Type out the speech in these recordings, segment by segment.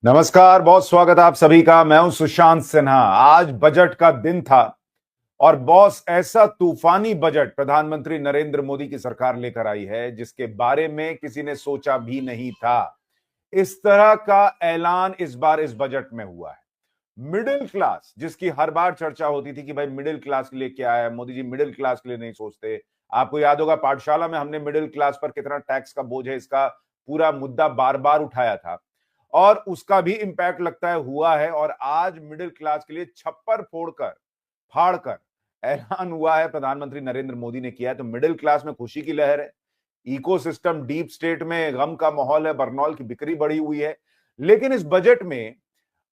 नमस्कार, बहुत स्वागत है आप सभी का। मैं हूं सुशांत सिन्हा। आज बजट का दिन था और बॉस ऐसा तूफानी बजट प्रधानमंत्री नरेंद्र मोदी की सरकार लेकर आई है जिसके बारे में किसी ने सोचा भी नहीं था। इस तरह का ऐलान इस बार इस बजट में हुआ है। मिडिल क्लास, जिसकी हर बार चर्चा होती थी कि भाई मिडिल क्लास के लिए क्या है, मोदी जी मिडिल क्लास के लिए नहीं सोचते। आपको याद होगा पाठशाला में हमने मिडिल क्लास पर कितना टैक्स का बोझ है इसका पूरा मुद्दा बार बार उठाया था और उसका भी इंपैक्ट लगता है हुआ है। और आज मिडिल क्लास के लिए छप्पर फोड़कर फाड़कर ऐलान हुआ है, प्रधानमंत्री नरेंद्र मोदी ने किया है। तो मिडिल क्लास में खुशी की लहर है, इकोसिस्टम डीप स्टेट में गम का माहौल है, बरनॉल की बिक्री बढ़ी हुई है। लेकिन इस बजट में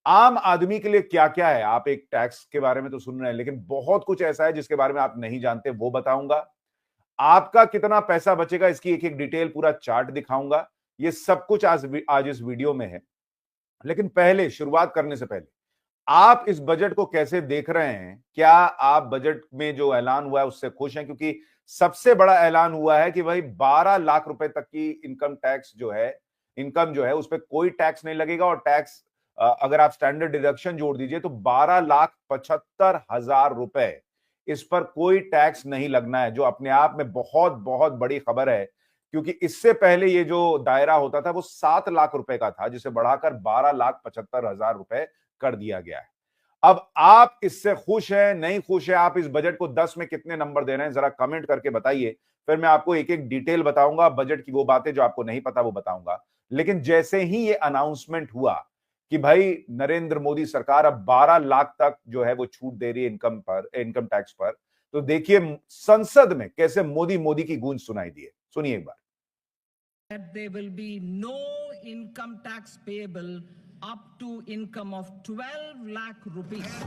आम आदमी के लिए क्या क्या है? आप एक टैक्स के बारे में तो सुन रहे हैं, लेकिन बहुत कुछ ऐसा है जिसके बारे में आप नहीं जानते, वो बताऊंगा। आपका कितना पैसा बचेगा इसकी एक एक डिटेल पूरा चार्ट दिखाऊंगा। ये सब कुछ आज इस वीडियो में है। लेकिन पहले शुरुआत करने से पहले आप इस बजट को कैसे देख रहे हैं? क्या आप बजट में जो ऐलान हुआ है उससे खुश हैं? क्योंकि सबसे बड़ा ऐलान हुआ है कि भाई 12 लाख रुपए तक की इनकम जो है उस पर कोई टैक्स नहीं लगेगा। और टैक्स अगर आप स्टैंडर्ड डिडक्शन जोड़ दीजिए तो 12,75,000 रुपए, इस पर कोई टैक्स नहीं लगना है, जो अपने आप में बहुत बहुत बड़ी खबर है। क्योंकि इससे पहले ये जो दायरा होता था वो 7 लाख रुपए का था, जिसे बढ़ाकर 12,75,000 रुपए कर दिया गया है। अब आप इससे खुश हैं, नहीं खुश है? आप इस बजट को 10 में कितने नंबर दे रहे हैं, जरा कमेंट करके बताइए। फिर मैं आपको एक एक डिटेल बताऊंगा, बजट की वो बातें जो आपको नहीं पता वो बताऊंगा। लेकिन जैसे ही ये अनाउंसमेंट हुआ कि भाई नरेंद्र मोदी सरकार अब 12 लाख तक जो है वो छूट दे रही है इनकम टैक्स पर, तो देखिए संसद में कैसे मोदी मोदी की गूंज सुनाई दी है। सुनिए एक बार। That there will be no income tax payable up to income of 12 lakh rupees.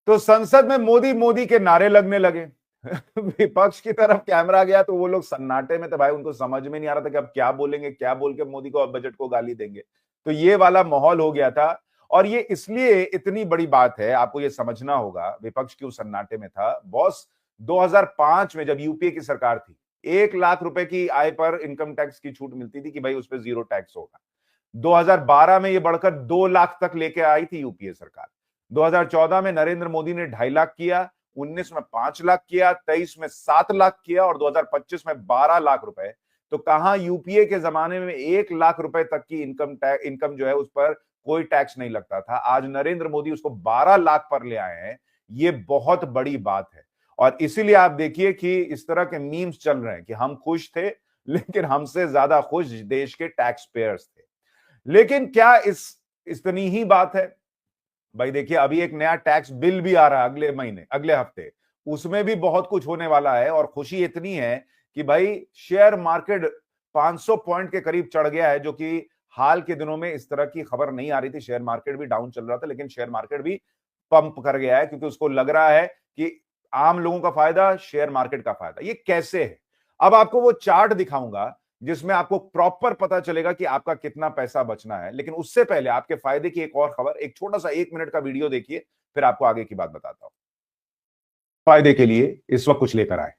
तो संसद में मोदी मोदी के नारे लगने लगे। विपक्ष की तरफ कैमरा गया तो वो लोग सन्नाटे में थे भाई, उनको समझ में नहीं आ रहा था कि अब क्या बोलेंगे, क्या बोल के मोदी को अब बजट को गाली देंगे। तो ये वाला माहौल हो गया था। और ये इसलिए इतनी बड़ी बात है, आपको ये समझना होगा विपक्ष क्यों सन्नाटे में था। बॉस 2005 में जब यूपीए की सरकार थी, 1 लाख रुपए की आय पर इनकम टैक्स की छूट मिलती थी कि भाई उस पर 0 टैक्स होगा। 2012 में ये बढ़कर 2 लाख तक लेके आई थी यूपीए सरकार। 2014 में नरेंद्र मोदी ने 2.5 लाख किया, 19 में 5 लाख किया, 23 में 7 लाख किया और 2025 में 12 लाख रुपए। तो कहां यूपीए के जमाने में 1 लाख रुपए तक की इनकम जो है उस पर कोई टैक्स नहीं लगता था। आज नरेंद्र मोदी उसको 12 लाख पर ले आए हैं। ये बहुत बड़ी बात है। और इसीलिए आप देखिए कि इस तरह के मीम्स चल रहे हैं कि हम खुश थे, लेकिन हमसे ज्यादा खुश देश के टैक्स पेयर्स थे। लेकिन क्या इतनी ही बात है? भाई देखिए, अभी एक नया टैक्स बिल भी आ रहा है अगले महीने, अगले हफ्ते। उसमें भी बहुत कुछ होने वाला है। और खुशी इतनी है कि भाई शेयर मार्केट 500 पॉइंट के करीब चढ़ गया है, जो कि हाल के दिनों में इस तरह की खबर नहीं आ रही थी। शेयर मार्केट भी डाउन चल रहा था, लेकिन शेयर मार्केट भी पंप कर गया है क्योंकि उसको लग रहा है कि आम लोगों का फायदा, शेयर मार्केट का फायदा। ये कैसे है? अब आपको वो चार्ट दिखाऊंगा जिसमें आपको प्रॉपर पता चलेगा कि आपका कितना पैसा बचना है। लेकिन उससे पहले आपके फायदे की एक और खबर, एक छोटा सा 1 मिनट का वीडियो देखिए, फिर आपको आगे की बात बताता हूं। फायदे के लिए इस वक्त कुछ लेकर आए।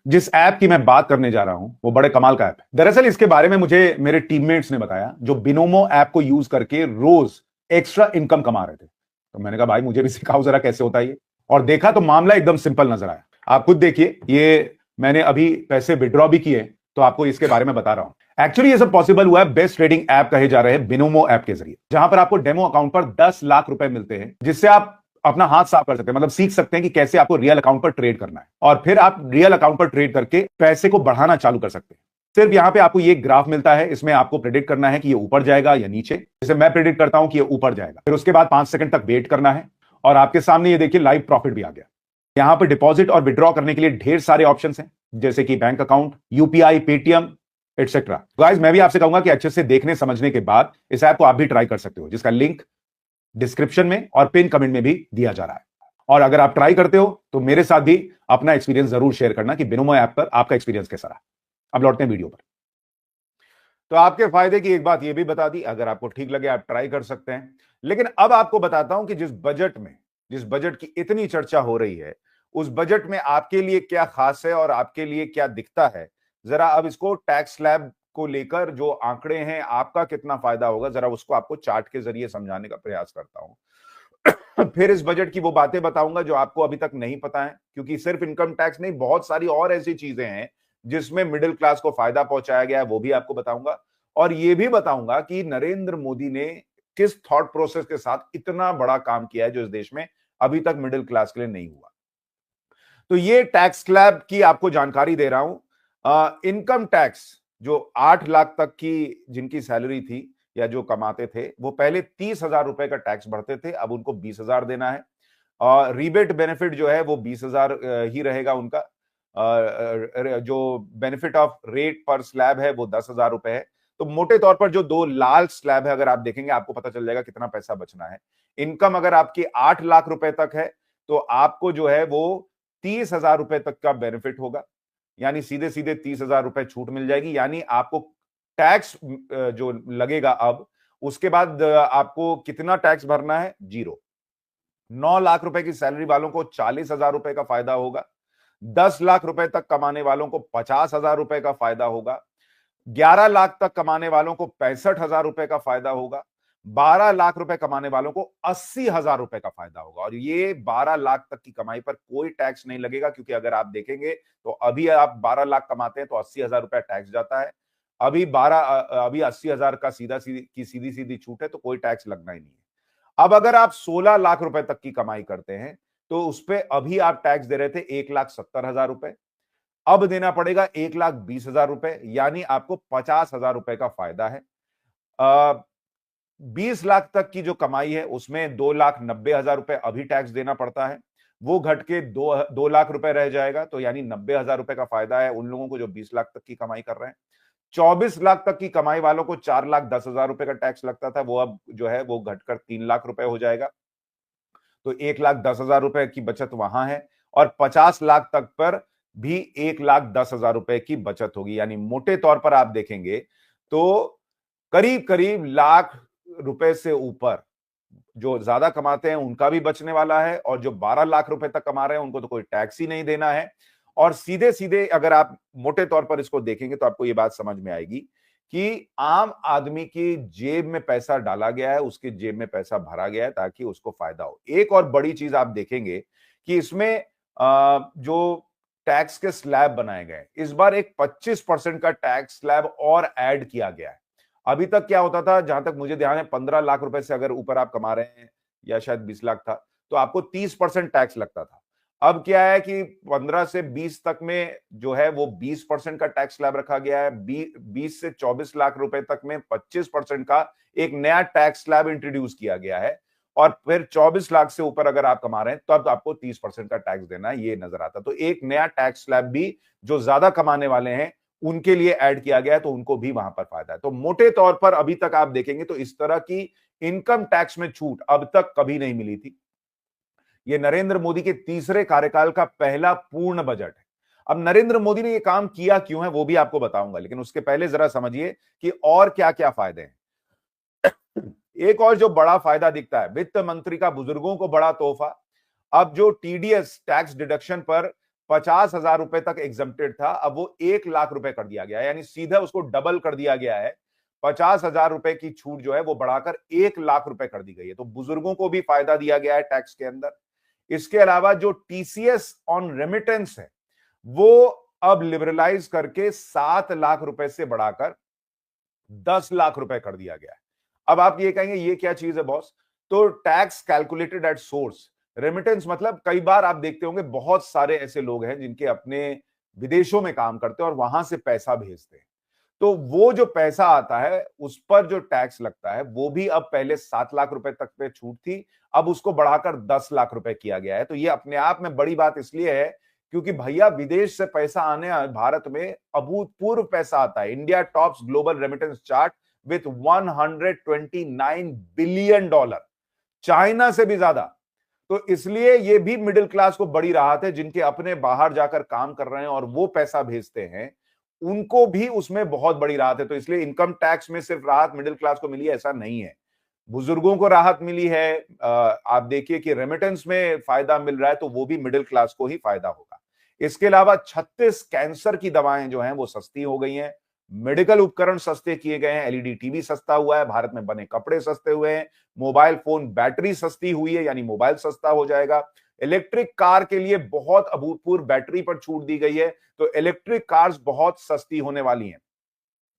जिस ऐप की मैं बात करने जा रहा हूं वो बड़े कमाल का ऐप है। दरअसल इसके बारे में मुझे मेरे टीममेट्स ने बताया, जो बिनोमो ऐप को यूज करके रोज एक्स्ट्रा इनकम कमा रहे थे। तो मैंने कहा भाई मुझे भी सिखाओ जरा कैसे होता है ये। और देखा तो मामला एकदम सिंपल नजर आया। आप खुद देखिए, ये मैंने अभी पैसे विड्रॉ भी किए, तो आपको इसके बारे में बता रहा हूं। एक्चुअली ये सब पॉसिबल हुआ है बेस्ट ट्रेडिंग ऐप कहे जा रहे हैं बिनोमो ऐप के जरिए, जहां पर आपको डेमो अकाउंट पर 10 लाख रुपए मिलते हैं, जिससे आप अपना हाथ साफ कर सकते हैं। मतलब सीख सकते हैं कि कैसे आपको रियल अकाउंट पर ट्रेड करना है, और फिर आप रियल अकाउंट पर ट्रेड करके पैसे को बढ़ाना चालू कर सकते हैं। सिर्फ यहां पे आपको ये ग्राफ मिलता है, इसमें आपको प्रेडिक्ट करना है कि ये ऊपर जाएगा या नीचे। जैसे मैं प्रेडिक्ट करता हूं कि ये ऊपर जाएगा, फिर उसके बाद 5 सेकंड तक वेट करना है और आपके सामने ये देखिए लाइव प्रॉफिट भी आ गया। यहां पर डिपॉजिट और विड्रॉ करने के लिए ढेर सारे ऑप्शंस हैं, जैसे कि bank account, UPI, Paytm, etcetera. Guys मैं भी आपसे कहूंगा कि अच्छे से देखने समझने के बाद इस ऐप को आप भी ट्राई कर सकते हो, जिसका लिंक डिस्क्रिप्शन में और पिन कमेंट में भी दिया जा रहा है। और अगर आप ट्राई करते हो तो मेरे साथ भी अपना एक्सपीरियंस जरूर शेयर करना कि बिनोमो ऐप पर आपका एक्सपीरियंस कैसा रहा। अब लौटते हैं वीडियो पर। तो आपके फायदे की एक बात यह भी बता दी, अगर आपको ठीक लगे आप ट्राई कर सकते हैं। लेकिन अब आपको बताता हूं कि जिस बजट की इतनी चर्चा हो रही है, उस बजट में आपके लिए क्या खास है और आपके लिए क्या दिखता है। जरा अब इसको टैक्स स्लैब को लेकर जो आंकड़े हैं, आपका कितना फायदा होगा, जरा उसको आपको चार्ट के जरिए समझाने का प्रयास करता हूं। फिर इस बजट की वो बातें बताऊंगा जो आपको अभी तक नहीं पता है, क्योंकि सिर्फ इनकम टैक्स नहीं, बहुत सारी और ऐसी चीजें हैं जिसमें मिडिल क्लास को फायदा पहुंचाया गया है, वो भी आपको बताऊंगा। और ये भी बताऊंगा कि नरेंद्र मोदी ने किस थॉट प्रोसेस के साथ इतना बड़ा काम किया है जो इस देश में अभी तक मिडिल क्लास के लिए नहीं हुआ। तो ये टैक्स स्लैब की आपको जानकारी दे रहा हूं। इनकम टैक्स जो 8 लाख तक की जिनकी सैलरी थी या जो कमाते थे, वो पहले 30,000 रुपए का टैक्स भरते थे, अब उनको 20,000 देना है। और रिबेट बेनिफिट जो है वो 20,000 ही रहेगा उनका। जो बेनिफिट ऑफ रेट पर स्लैब है वो 10,000 रुपए है। तो मोटे तौर पर जो दो लाल स्लैब है, अगर आप देखेंगे आपको पता चल जाएगा कितना पैसा बचना है। इनकम अगर आपकी 8 लाख रुपए तक है तो आपको जो है वो 30,000 रुपए तक का बेनिफिट होगा, यानी सीधे सीधे 30,000 रुपए छूट मिल जाएगी। यानी आपको टैक्स जो लगेगा अब, उसके बाद आपको कितना टैक्स भरना है, 0। 9 लाख रुपए की सैलरी वालों को 40,000 रुपए का फायदा होगा। 10 लाख रुपए तक कमाने वालों को 50,000 रुपए का फायदा होगा। 11 लाख तक कमाने वालों को 65,000 रुपए का फायदा होगा। 12 लाख रुपए कमाने वालों को 80,000 रुपए का फायदा होगा। और ये 12 लाख तक की कमाई पर कोई टैक्स नहीं लगेगा, क्योंकि अगर आप देखेंगे तो अभी आप 12 लाख कमाते हैं तो 80,000 रुपया टैक्स जाता है। अभी 80,000 का सीधी सीधी छूट है, तो कोई टैक्स लगना ही नहीं है। अब अगर आप 16 लाख रुपए तक की कमाई करते हैं तो उस पर अभी आप टैक्स दे रहे थे 1,70,000 रुपए, अब देना पड़ेगा 1,20,000 रुपए, यानी आपको 50,000 रुपए का फायदा है। 20 लाख तक की जो कमाई है उसमें 2,90,000 रुपए अभी टैक्स देना पड़ता है, वो घट के 2 लाख रुपए रह जाएगा, तो यानी 90,000 रुपए का फायदा है उन लोगों को जो 20 लाख तक की कमाई कर रहे हैं। 24 लाख तक की कमाई वालों को 4,10,000 रुपए का टैक्स लगता था, वो अब जो है वो घटकर 3 लाख रुपए हो जाएगा, तो 1,10,000 रुपए की बचत वहां है। और 50 लाख तक पर भी 1,10,000 रुपए की बचत होगी। यानी मोटे तौर पर आप देखेंगे तो करीब करीब लाख रुपए से ऊपर जो ज्यादा कमाते हैं उनका भी बचने वाला है, और जो 12 लाख रुपए तक कमा रहे हैं उनको तो कोई टैक्स ही नहीं देना है। और सीधे सीधे अगर आप मोटे तौर पर इसको देखेंगे तो आपको यह बात समझ में आएगी कि आम आदमी की जेब में पैसा डाला गया है, उसकी जेब में पैसा भरा गया है ताकि उसको फायदा हो। एक और बड़ी चीज आप देखेंगे कि इसमें जो टैक्स के स्लैब बनाए गए, इस बार एक 25% का टैक्स स्लैब और ऐड किया गया है। अभी तक क्या होता था, जहां तक मुझे ध्यान है, 15 लाख रुपए से अगर ऊपर आप कमा रहे हैं, या शायद 20 लाख था, तो आपको 30% टैक्स लगता था। अब क्या है कि 15 से 20 तक में जो है वो 20% का टैक्स स्लैब रखा गया है। 20 से 24 लाख रुपए तक में 25% का एक नया टैक्स स्लैब इंट्रोड्यूस किया गया है। और फिर 24 लाख से ऊपर अगर आप कमा रहे हैं तब तो आपको 30% का टैक्स देना है, ये नजर आता। तो एक नया टैक्स स्लैब भी जो ज्यादा कमाने वाले हैं उनके लिए ऐड किया गया है, तो उनको भी वहां पर फायदा है। तो मोटे तौर पर अभी तक आप देखेंगे तो इस तरह की इनकम टैक्स में छूट अब तक कभी नहीं मिली थी। यह नरेंद्र मोदी के तीसरे कार्यकाल का पहला पूर्ण बजट है। अब नरेंद्र मोदी ने यह काम किया क्यों है वो भी आपको बताऊंगा, लेकिन उसके पहले जरा समझिए कि और क्या क्या फायदे हैं। एक और जो बड़ा फायदा दिखता है, वित्त मंत्री का बुजुर्गों को बड़ा तोहफा। अब जो टीडीएस टैक्स डिडक्शन पर 50,000 रुपए तक एग्जम्प्टेड था, अब वो 1 लाख रुपए कर दिया गया है, यानी सीधा उसको डबल कर दिया गया है। 50,000 रुपए की छूट जो है वो बढ़ाकर 1 लाख रुपए कर दी गई है। तो बुजुर्गों को भी फायदा दिया गया है टैक्स के अंदर। इसके अलावा जो टीसीएस ऑन रेमिटेंस है वो अब लिबरलाइज करके 7 लाख रुपए से बढ़ाकर 10 लाख रुपए कर दिया गया है। अब आप ये कहेंगे ये क्या चीज है बॉस, तो tax calculated at source. Remittance मतलब कई बार आप देखते होंगे बहुत सारे ऐसे लोग हैं जिनके अपने विदेशों में काम करते हैं और वहां से पैसा भेजते हैं, तो वो जो पैसा आता है उस पर जो टैक्स लगता है वो भी अब पहले 7 लाख रुपए तक पे छूट थी, अब उसको बढ़ाकर 10 लाख रुपए किया गया है। तो ये अपने आप में बड़ी बात इसलिए है क्योंकि भैया विदेश से पैसा आने भारत में अभूतपूर्व पैसा आता है। India tops global remittance chart with $129 billion, China से भी ज्यादा। तो इसलिए ये भी मिडिल क्लास को बड़ी राहत है, जिनके अपने बाहर जाकर काम कर रहे हैं और वो पैसा भेजते हैं, उनको भी उसमें बहुत बड़ी राहत है। तो इसलिए इनकम टैक्स में सिर्फ राहत मिडिल क्लास को मिली है ऐसा नहीं है, बुजुर्गों को राहत मिली है। आप देखिए कि रेमिटेंस में फायदा मिल रहा है, तो वो भी मिडिल क्लास को ही फायदा होगा। इसके अलावा 36 कैंसर की दवाएं जो हैं वो सस्ती हो गई हैं, मेडिकल उपकरण सस्ते किए गए हैं, एलईडी टीवी सस्ता हुआ है, भारत में बने कपड़े सस्ते हुए हैं, मोबाइल फोन बैटरी सस्ती हुई है, यानी मोबाइल सस्ता हो जाएगा। इलेक्ट्रिक कार के लिए बहुत अभूतपूर्व बैटरी पर छूट दी गई है, तो इलेक्ट्रिक कार्स बहुत सस्ती होने वाली हैं।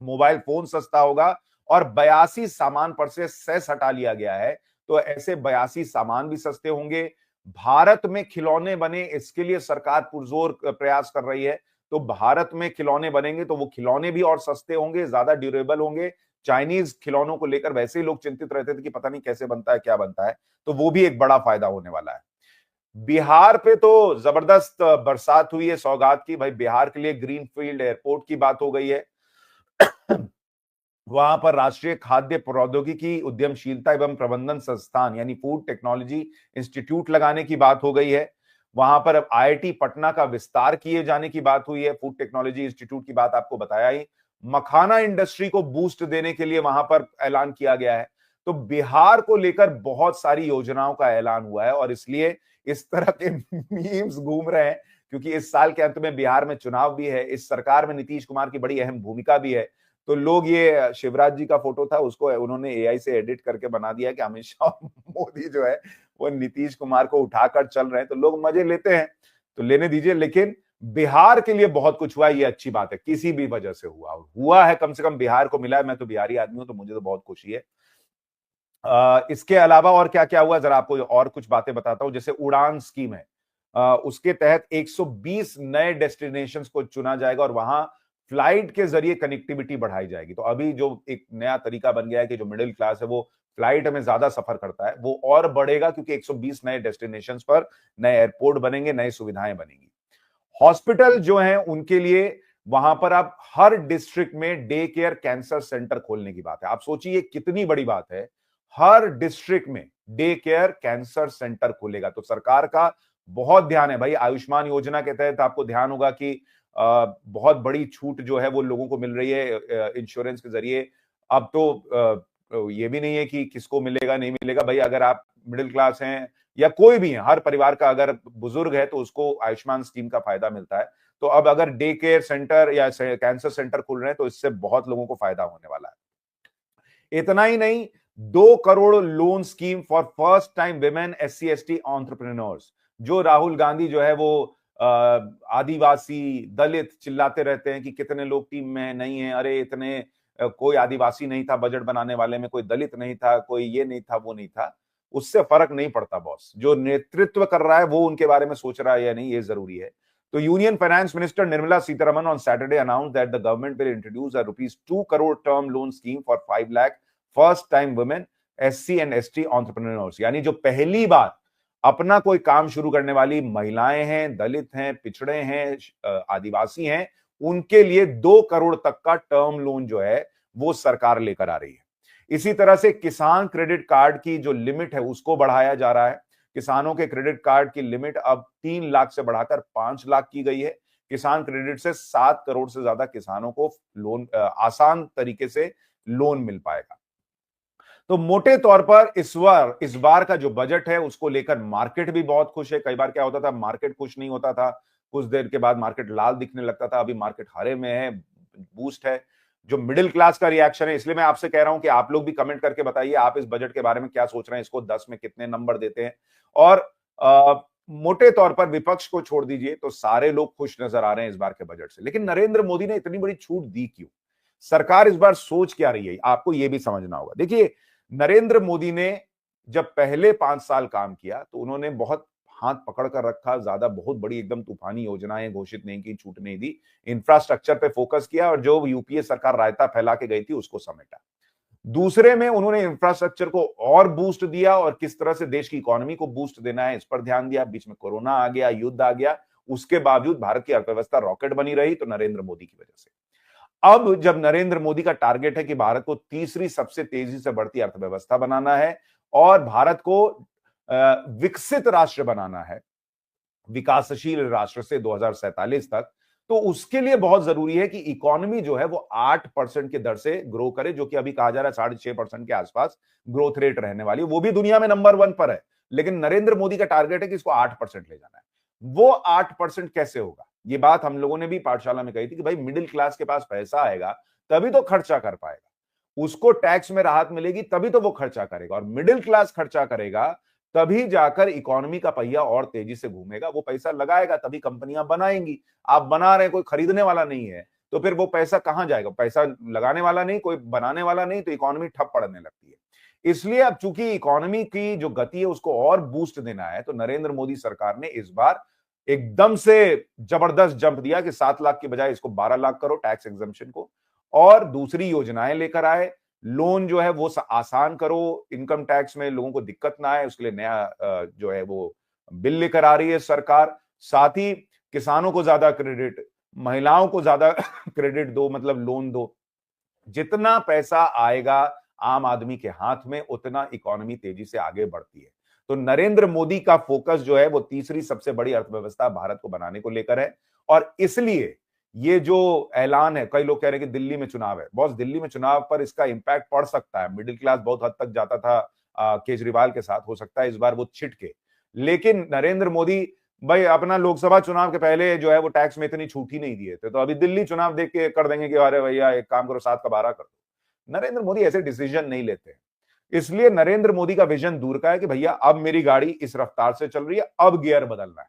मोबाइल फोन सस्ता होगा और 82 सामान पर से सेस हटा लिया गया है, तो ऐसे 82 सामान भी सस्ते होंगे। भारत में खिलौने बने, इसके लिए सरकार पुरजोर प्रयास कर रही है। तो भारत में खिलौने बनेंगे तो वो खिलौने भी और सस्ते होंगे, ज्यादा ड्यूरेबल होंगे। चाइनीज खिलौनों को लेकर वैसे ही लोग चिंतित रहते थे कि पता नहीं कैसे बनता है, क्या बनता है, तो वो भी एक बड़ा फायदा होने वाला है। बिहार पे तो जबरदस्त बरसात हुई है सौगात की। भाई बिहार के लिए ग्रीनफील्ड एयरपोर्ट की बात हो गई है। वहां पर राष्ट्रीय खाद्य प्रौद्योगिकी उद्यमशीलता एवं प्रबंधन संस्थान यानी फूड टेक्नोलॉजी इंस्टीट्यूट लगाने की बात हो गई है। वहां पर अब आईआईटी पटना का विस्तार किए जाने की बात हुई है। फूड टेक्नोलॉजी इंस्टीट्यूट की बात आपको बताया ही। मखाना इंडस्ट्री को बूस्ट देने के लिए वहां पर ऐलान किया गया है। तो बिहार को लेकर बहुत सारी योजनाओं का ऐलान हुआ है और इसलिए इस तरह के मीम्स घूम रहे हैं, क्योंकि इस साल के अंत में बिहार में चुनाव भी है, इस सरकार में नीतीश कुमार की बड़ी अहम भूमिका भी है। तो लोग, ये शिवराज जी का फोटो था, उसको उन्होंने एआई से एडिट करके बना दिया है कि अमित शाह और मोदी जो है वो नीतीश कुमार को उठाकर चल रहे हैं, तो लोग मजे लेते हैं, तो लेने दीजिए। लेकिन बिहार के लिए बहुत कुछ हुआ है, ये अच्छी बात है, किसी भी वजह से हुआ है, कम से कम बिहार को मिला है। मैं तो बिहारी आदमी हूं, तो मुझे तो बहुत खुशी है। इसके अलावा और क्या क्या हुआ, जरा आपको और कुछ बातें बताता हूं। जैसे उड़ान स्कीम है, उसके तहत 120 नए डेस्टिनेशंस को चुना जाएगा और वहां फ्लाइट के जरिए कनेक्टिविटी बढ़ाई जाएगी। तो अभी जो एक नया तरीका बन गया है कि जो मिडिल क्लास है वो फ्लाइट में ज्यादा सफर करता है, वो और बढ़ेगा, क्योंकि 120 नए डेस्टिनेशंस पर नए एयरपोर्ट बनेंगे, नई सुविधाएं बनेंगी। हॉस्पिटल जो हैं उनके लिए वहां पर अब हर डिस्ट्रिक्ट में डे केयर कैंसर सेंटर खोलने की बात है। आप सोचिए कितनी बड़ी बात है, हर डिस्ट्रिक्ट में डे केयर कैंसर सेंटर खुलेगा। तो सरकार का बहुत ध्यान है भाई। आयुष्मान योजना के तहत आपको ध्यान होगा कि बहुत बड़ी छूट जो है वो लोगों को मिल रही है इंश्योरेंस के जरिए। अब तो ये भी नहीं है कि किसको मिलेगा नहीं मिलेगा। भाई अगर आप मिडिल क्लास हैं या कोई भी है, हर परिवार का अगर बुजुर्ग है तो उसको आयुष्मान स्कीम का फायदा मिलता है। तो अब अगर डे केयर सेंटर या कैंसर सेंटर खुल रहे हैं तो इससे बहुत लोगों को फायदा होने वाला है। इतना ही नहीं, 2 crore loan scheme for first time women SC ST entrepreneurs. जो राहुल गांधी जो है वो आदिवासी दलित चिल्लाते रहते हैं कि कितने लोग टीम में नहीं है, अरे इतने कोई आदिवासी नहीं था बजट बनाने वाले में, कोई दलित नहीं था, कोई ये नहीं था वो नहीं था, उससे फर्क नहीं पड़ता बॉस। जो नेतृत्व कर रहा है वो उनके बारे में सोच रहा है या नहीं, ये जरूरी है। तो union finance minister Nirmala Sitharaman on Saturday announce that the government will introduce a ₹2 crore term loan scheme for 5 lakh first time women SC and ST entrepreneurs. यानी जो पहली बार अपना कोई काम शुरू करने वाली महिलाएं हैं, दलित हैं, पिछड़े हैं, आदिवासी हैं, उनके लिए 2 करोड़ तक का टर्म लोन जो है वो सरकार लेकर आ रही है। इसी तरह से किसान क्रेडिट कार्ड की जो लिमिट है उसको बढ़ाया जा रहा है। किसानों के क्रेडिट कार्ड की लिमिट अब 3 लाख से बढ़ाकर 5 लाख की गई है। किसान क्रेडिट से 7 करोड़ से ज्यादा किसानों को लोन आसान तरीके से लोन मिल पाएगा। तो मोटे तौर पर इस बार का जो बजट है उसको लेकर मार्केट भी बहुत खुश है। कई बार क्या होता था, मार्केट खुश नहीं होता था, कुछ देर के बाद मार्केट लाल दिखने लगता था। अभी मार्केट हरे में है, बूस्ट है। जो मिडिल क्लास का रिएक्शन है, इसलिए मैं आपसे कह रहा हूं कि आप लोग भी कमेंट करके बताइए आप इस बजट के बारे में क्या सोच रहे हैं, इसको 10 में कितने नंबर देते हैं। और मोटे तौर पर विपक्ष को छोड़ दीजिए तो सारे लोग खुश नजर आ रहे हैं इस बार के बजट से। लेकिन नरेंद्र मोदी ने इतनी बड़ी छूट दी क्यों? सरकार इस बार सोच क्या रही है, आपको यह भी समझना होगा। देखिए, नरेंद्र मोदी ने जब पहले 5 साल काम किया तो उन्होंने बहुत हाथ पकड़ कर रखा, ज्यादा बहुत बड़ी एकदम तूफानी योजनाएं घोषित नहीं की, छूट नहीं दी, इंफ्रास्ट्रक्चर पे फोकस किया और जो यूपीए सरकार रायता फैला के गई थी उसको समेटा। दूसरे में उन्होंने इंफ्रास्ट्रक्चर को और बूस्ट दिया और किस तरह से देश की इकोनॉमी को बूस्ट देना है इस पर ध्यान दिया। बीच में कोरोना आ गया, युद्ध आ गया, उसके बावजूद भारत की अर्थव्यवस्था रॉकेट बनी रही, तो नरेंद्र मोदी की वजह से। अब जब नरेंद्र मोदी का टारगेट है कि भारत को तीसरी सबसे तेजी से बढ़ती अर्थव्यवस्था बनाना है और भारत को विकसित राष्ट्र बनाना है, विकासशील राष्ट्र से 2047 तक, तो उसके लिए बहुत जरूरी है कि इकोनॉमी जो है वो 8% की दर से ग्रो करे, जो कि अभी कहा जा रहा है 6.5% के आसपास ग्रोथ रेट रहने वाली है। वो भी दुनिया में नंबर 1 पर है, लेकिन नरेंद्र मोदी का टारगेट है कि इसको 8% ले जाना है। वो 8% कैसे होगा? ये बात हम लोगों ने भी पाठशाला में कही थी कि भाई मिडिल क्लास के पास पैसा आएगा तभी तो खर्चा कर पाएगा, उसको टैक्स में राहत मिलेगी तभी तो वो खर्चा करेगा, और मिडिल क्लास खर्चा करेगा तभी जाकर इकोनॉमी का पहिया और तेजी से घूमेगा। वो पैसा लगाएगा तभी कंपनियां बनाएंगी। आप बना रहे हैं, कोई खरीदने वाला नहीं है, तो फिर वो पैसा कहां जाएगा? पैसा लगाने वाला नहीं, कोई बनाने वाला नहीं, तो इकोनॉमी ठप पड़ने लगती है। इसलिए अब चूंकि इकोनॉमी की जो गति है उसको और बूस्ट देना है, तो नरेंद्र मोदी सरकार ने इस बार एकदम से जबरदस्त जंप दिया कि 7 लाख की बजाय इसको 12 लाख करो टैक्स एग्जम्पशन को, और दूसरी योजनाएं लेकर आए। लोन जो है वो आसान करो, इनकम टैक्स में लोगों को दिक्कत ना आए, उसके लिए नया जो है वो बिल लेकर आ रही है सरकार। साथ ही किसानों को ज्यादा क्रेडिट, महिलाओं को ज्यादा क्रेडिट दो, मतलब लोन दो। जितना पैसा आएगा आम आदमी के हाथ में, उतना इकोनॉमी तेजी से आगे बढ़ती है। तो नरेंद्र मोदी का फोकस जो है वो तीसरी सबसे बड़ी अर्थव्यवस्था भारत को बनाने को लेकर है, और इसलिए ये जो ऐलान है, कई लोग कह रहे हैं कि दिल्ली में चुनाव है। बॉस, दिल्ली में चुनाव पर इसका इंपैक्ट पड़ सकता है। मिडिल क्लास बहुत हद तक जाता था केजरीवाल के साथ, हो सकता है इस बार वो छिटके, लेकिन नरेंद्र मोदी भाई अपना लोकसभा चुनाव के पहले जो है वो टैक्स में इतनी छूट ही नहीं दिए थे, तो अभी दिल्ली चुनाव देख के कर देंगे कि अरे भैया एक काम करो 7 का 12 कर दो। नरेंद्र मोदी ऐसे डिसीजन नहीं लेते। इसलिए नरेंद्र मोदी का विजन दूर का है कि भैया अब मेरी गाड़ी इस रफ्तार से चल रही है, अब गियर बदलना है।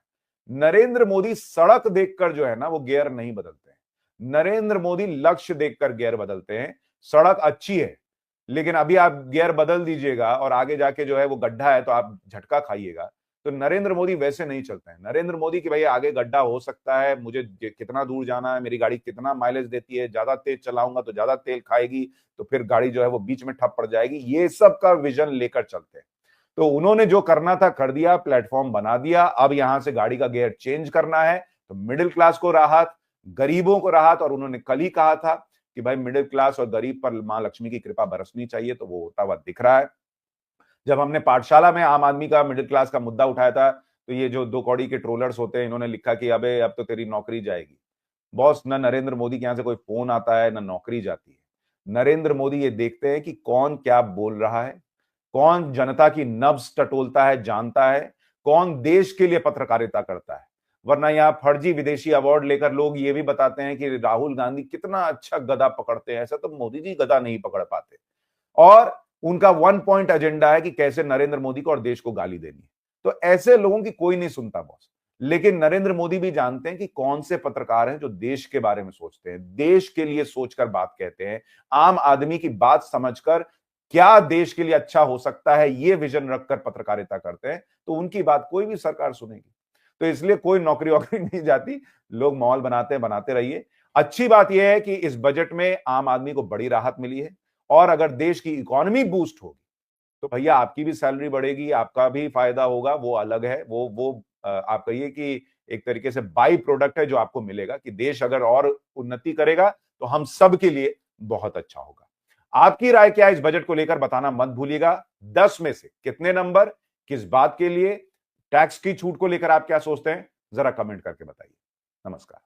नरेंद्र मोदी सड़क देखकर जो है ना वो गियर नहीं बदलते हैं। नरेंद्र मोदी लक्ष्य देखकर गियर बदलते हैं। सड़क अच्छी है, लेकिन अभी आप गियर बदल दीजिएगा और आगे जाके जो है वो गड्ढा है तो आप झटका खाइएगा। तो नरेंद्र मोदी वैसे नहीं चलते हैं। नरेंद्र मोदी की भैया आगे गड्ढा हो सकता है, मुझे कितना दूर जाना है, मेरी गाड़ी कितना माइलेज देती है, ज्यादा तेज चलाऊंगा तो ज्यादा तेल खाएगी, तो फिर गाड़ी जो है वो बीच में ठप पड़ जाएगी। ये सब का विजन लेकर चलते हैं। तो उन्होंने जो करना था कर दिया, प्लेटफॉर्म बना दिया। अब यहां से गाड़ी का गियर चेंज करना है, तो मिडिल क्लास को राहत, गरीबों को राहत। और उन्होंने कल ही कहा था कि भाई मिडिल क्लास और गरीब पर मां लक्ष्मी की कृपा बरसनी चाहिए, तो वो होता हुआ दिख रहा है। जब हमने पाठशाला में आम आदमी का, मिडिल क्लास का मुद्दा उठाया था, तो ये जो 2 कौड़ी के ट्रोलर्स होते हैं, इन्होंने लिखा कि अबे अब तो तेरी नौकरी जाएगी। बॉस, ना नरेंद्र मोदी के यहां से कोई फोन आता है, ना नौकरी जाती है। नरेंद्र मोदी ये देखते हैं कि कौन क्या बोल रहा है, कौन जनता की नब्ज टटोलता है, जानता है, कौन देश के लिए पत्रकारिता करता है। वरना यहां फर्जी विदेशी अवार्ड लेकर लोग ये भी बताते हैं कि राहुल गांधी कितना अच्छा गधा पकड़ते हैं, ऐसा तो मोदी जी गधा नहीं पकड़ पाते। और उनका 1 पॉइंट एजेंडा है कि कैसे नरेंद्र मोदी को और देश को गाली देनी है। तो ऐसे लोगों की कोई नहीं सुनता बॉस। लेकिन नरेंद्र मोदी भी जानते हैं कि कौन से पत्रकार हैं जो देश के बारे में सोचते हैं, देश के लिए सोचकर बात कहते हैं, आम आदमी की बात समझकर क्या देश के लिए अच्छा हो सकता है, ये विजन रखकर पत्रकारिता करते हैं, तो उनकी बात कोई भी सरकार सुनेगी। तो इसलिए कोई नौकरी वोकरी नहीं जाती, लोग माहौल बनाते हैं, बनाते रहिए। अच्छी बात यह है कि इस बजट में आम आदमी को बड़ी राहत मिली है, और अगर देश की इकोनॉमी बूस्ट होगी तो भैया आपकी भी सैलरी बढ़ेगी, आपका भी फायदा होगा, वो अलग है। वो आप कहिए कि एक तरीके से बाई प्रोडक्ट है जो आपको मिलेगा, कि देश अगर और उन्नति करेगा तो हम सब के लिए बहुत अच्छा होगा। आपकी राय क्या है इस बजट को लेकर, बताना मत भूलिएगा। 10 में से कितने नंबर, किस बात के लिए, टैक्स की छूट को लेकर आप क्या सोचते हैं, जरा कमेंट करके बताइए। नमस्कार।